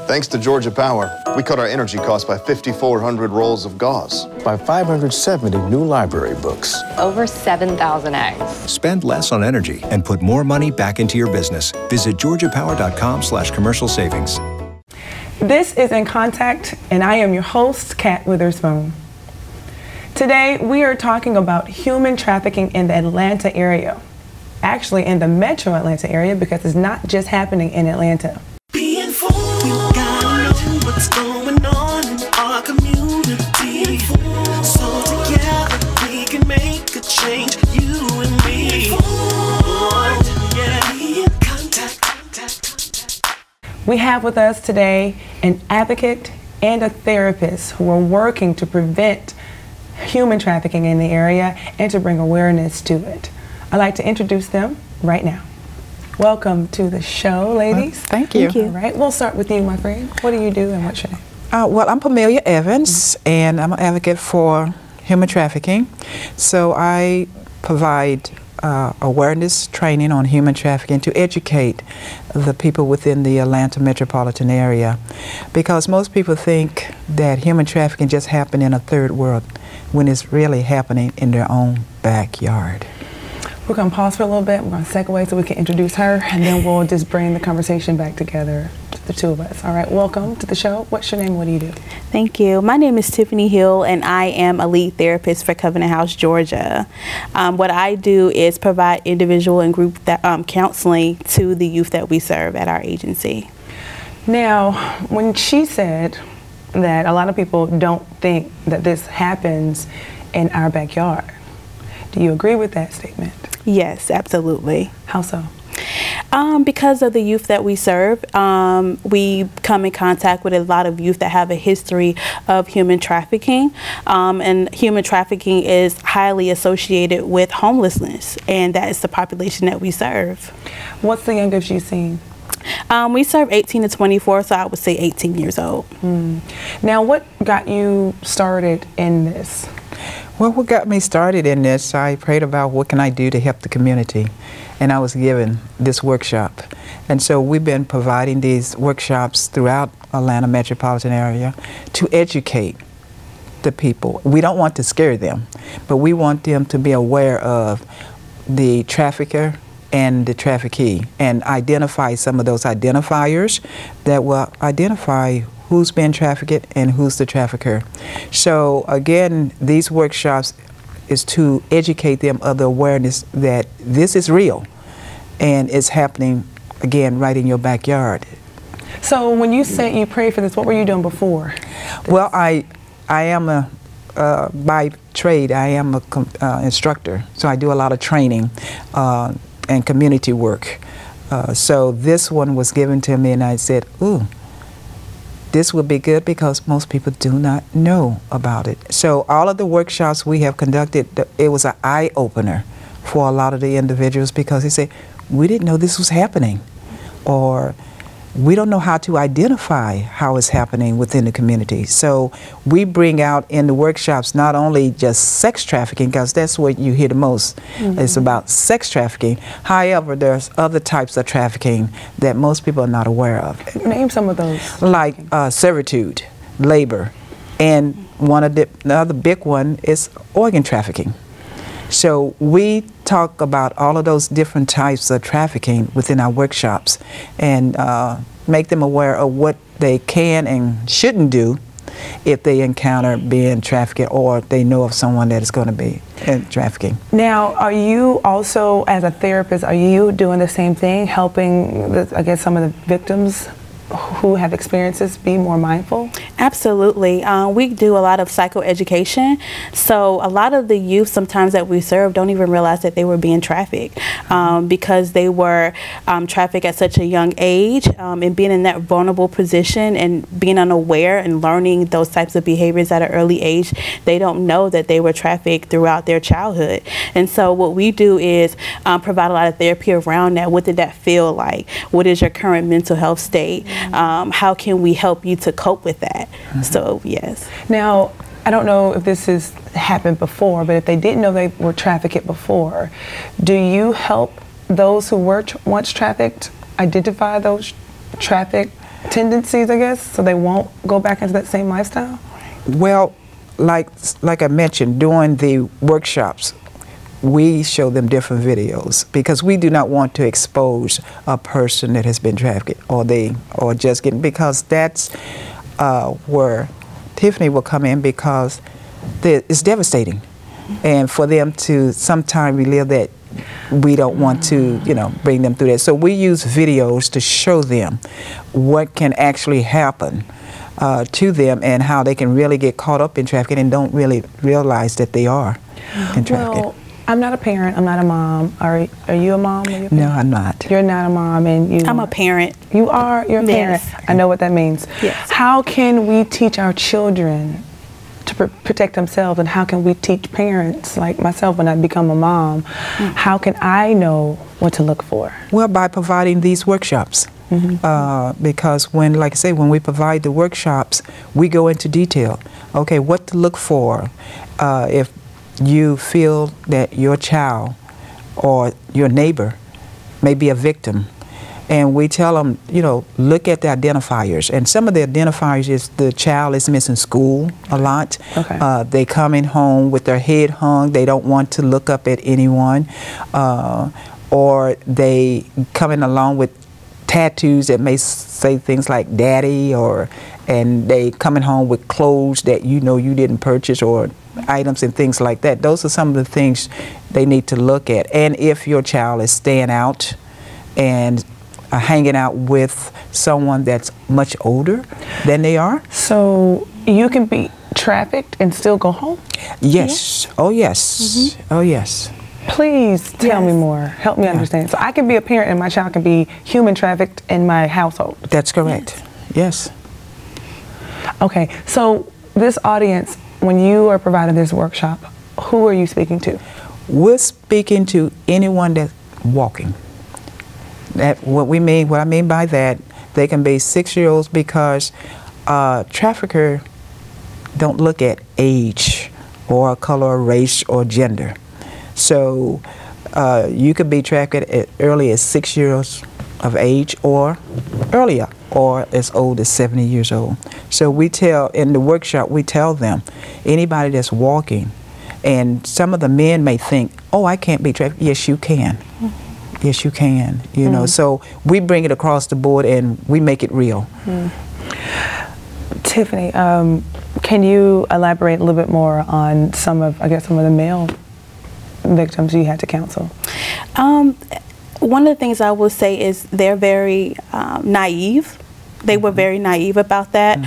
Thanks to Georgia Power, we cut our energy costs by 5,400 rolls of gauze. By 570 new library books. Over 7,000 eggs. Spend less on energy and put more money back into your business. Visit georgiapower.com/commercial savings. This is In Contact, and I am your host, Kat Witherspoon. Today, we are talking about human trafficking in the Atlanta area. Actually, in the metro Atlanta area, because it's not just happening in Atlanta. Be informed, we gotta know what's going on in our community. So together we can make a change, you and me. Yeah, be in contact. We have with us today an advocate and a therapist who are working to prevent human trafficking in the area and to bring awareness to it. I'd like to introduce them right now. Welcome to the show, ladies. Thank you. All right, we'll start with you, my friend. What do you do and what's your name? Well, I'm Pamelia Evans, and I'm an advocate for human trafficking. So I provide awareness training on human trafficking to educate the people within the Atlanta metropolitan area, because most people think that human trafficking just happened in a third world when it's really happening in their own backyard. We're going to pause for a little bit. We're going to segue so we can introduce her, and then we'll just bring the conversation back together, the two of us. All right, welcome to the show. What's your name? What do you do? Thank you. My name is Tiffany Hill, and I am a lead therapist for Covenant House, Georgia. What I do is provide individual and group counseling to the youth that we serve at our agency. Now, when she said that a lot of people don't think that this happens in our backyard, do you agree with that statement? Yes, absolutely. How so? Because of the youth that we serve, we come in contact with a lot of youth that have a history of human trafficking, and human trafficking is highly associated with homelessness, and that is the population that we serve. What's the youngest you've seen? We serve 18 to 24, so I would say 18 years old. Now, what got you started in this? Well, what got me started in this, I prayed about what can I do to help the community, and I was given this workshop. And so we've been providing these workshops throughout Atlanta metropolitan area to educate the people. We don't want to scare them, but we want them to be aware of the trafficker and the traffickee, and identify some of those identifiers that will identify who's been trafficked and who's the trafficker. So again, these workshops is to educate them of the awareness that this is real and it's happening, again, right in your backyard. So when you say you prayed for this, what were you doing before? Well, I am by trade, I am a instructor, so I do a lot of training and community work. So this one was given to me, and I said, ooh, this would be good because most people do not know about it. So all of the workshops we have conducted, it was an eye-opener for a lot of the individuals, because they say, we didn't know this was happening, or we don't know how to identify how it's happening within the community. So we bring out in the workshops not only just sex trafficking, because that's what you hear the most. It's about sex trafficking. However, there's other types of trafficking that most people are not aware of. Name some of those. Like servitude, labor, and one of the other big one is organ trafficking. So we talk about all of those different types of trafficking within our workshops, and make them aware of what they can and shouldn't do if they encounter being trafficked, or they know of someone that is going to be in trafficking. Now, are you also, as a therapist, are you doing the same thing, helping, I guess, some of the victims who have experiences be more mindful? Absolutely. We do a lot of psychoeducation. So a lot of the youth sometimes that we serve don't even realize that they were being trafficked, because they were trafficked at such a young age, and being in that vulnerable position and being unaware and learning those types of behaviors at an early age, they don't know that they were trafficked throughout their childhood. And so what we do is provide a lot of therapy around that. What did that feel like? What is your current mental health state? How can we help you to cope with that? So, yes. Now, I don't know if this has happened before, but if they didn't know they were trafficked before, do you help those who were once trafficked identify those trafficked tendencies, I guess, so they won't go back into that same lifestyle? Well, like I mentioned, during the workshops, we show them different videos because we do not want to expose a person that has been trafficked or just getting, because that's where Tiffany will come in, because it's devastating, and for them to sometime relive that, we don't want to, bring them through that. So we use videos to show them what can actually happen to them and how they can really get caught up in trafficking and don't really realize that they are in trafficking. Well, I'm not a parent. I'm not a mom. Are you a mom? Are you a No, I'm not. You're not a mom, and you. I'm a parent. You are. You're a parent. Yes. I know what that means. Yes. How can we teach our children to protect themselves, and how can we teach parents like myself when I become a mom? How can I know what to look for? Well, by providing these workshops. Because like I say, when we provide the workshops, we go into detail. Okay, what to look for if you feel that your child or your neighbor may be a victim. And we tell them, look at the identifiers. And some of the identifiers is the child is missing school a lot. Okay. They coming home with their head hung. They don't want to look up at anyone. Or they coming along with tattoos that may say things like daddy, and they coming home with clothes that you didn't purchase, or items and things like that. Those are some of the things they need to look at. And if your child is staying out and hanging out with someone that's much older than they are. So you can be trafficked and still go home? Yes. Oh, yes. Oh, yes. Please tell me more. Help me understand. So I can be a parent and my child can be human trafficked in my household. That's correct. Yes. Okay. So this audience, when you are providing this workshop, who are you speaking to? We're speaking to anyone that's walking. What I mean by that, they can be 6-year-olds, because trafficker don't look at age or color or race or gender. So you could be trafficked as early as 6 years of age or earlier, or as old as 70 years old. So we tell, in the workshop, we tell them, anybody that's walking, and some of the men may think, oh, I can't be trafficked. Yes, you can. Yes, you can. So we bring it across the board and we make it real. Tiffany, can you elaborate a little bit more on some of the male victims you had to counsel? One of the things I will say is they're very naive. They were very naive about that.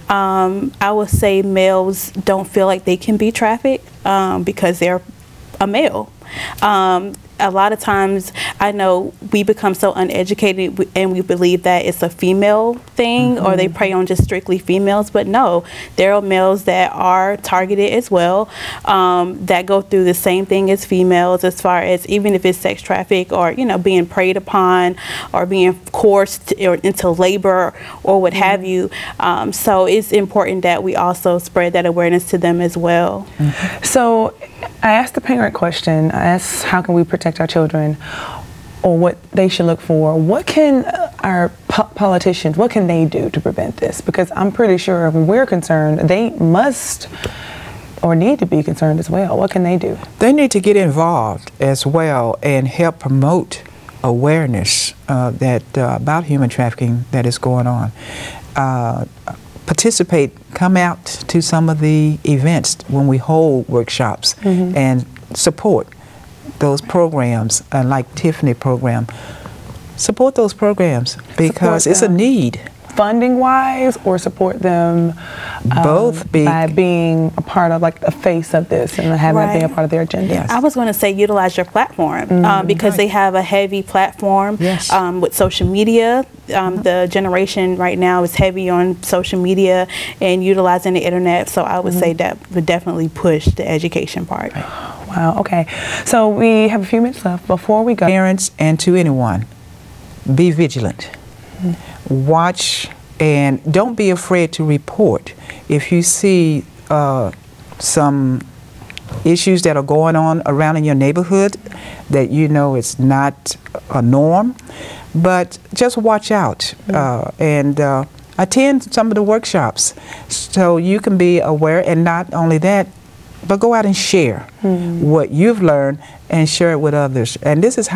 I would say males don't feel like they can be trafficked because they're a male. A lot of times, I know we become so uneducated and we believe that it's a female thing, or they prey on just strictly females, but no, there are males that are targeted as well, that go through the same thing as females, as far as even if it's sex traffic or being preyed upon or being coerced or into labor or what have you. So it's important that we also spread that awareness to them as well. So I asked the parent question. I asked, how can we protect our children, or what they should look for? What can our politicians, what can they do to prevent this? Because I'm pretty sure when we're concerned, they must or need to be concerned as well. What can they do? They need to get involved as well and help promote awareness about human trafficking that is going on. Participate, come out to some of the events when we hold workshops, and support those programs, like Tiffany program. Support those programs, because it's a need. Funding wise, or support them both by being a part of, like, the face of this and having it being a part of their agenda. Yes. I was going to say utilize your platform, because they have a heavy platform with social media. The generation right now is heavy on social media and utilizing the internet, so I would say that would definitely push the education part. Wow, okay. So we have a few minutes left before we go. Parents and to anyone, be vigilant. Watch, and don't be afraid to report if you see some issues that are going on around in your neighborhood that it's not a norm. but just watch out and attend some of the workshops so you can be aware, and not only that, but go out and share what you've learned and share it with others. And this is how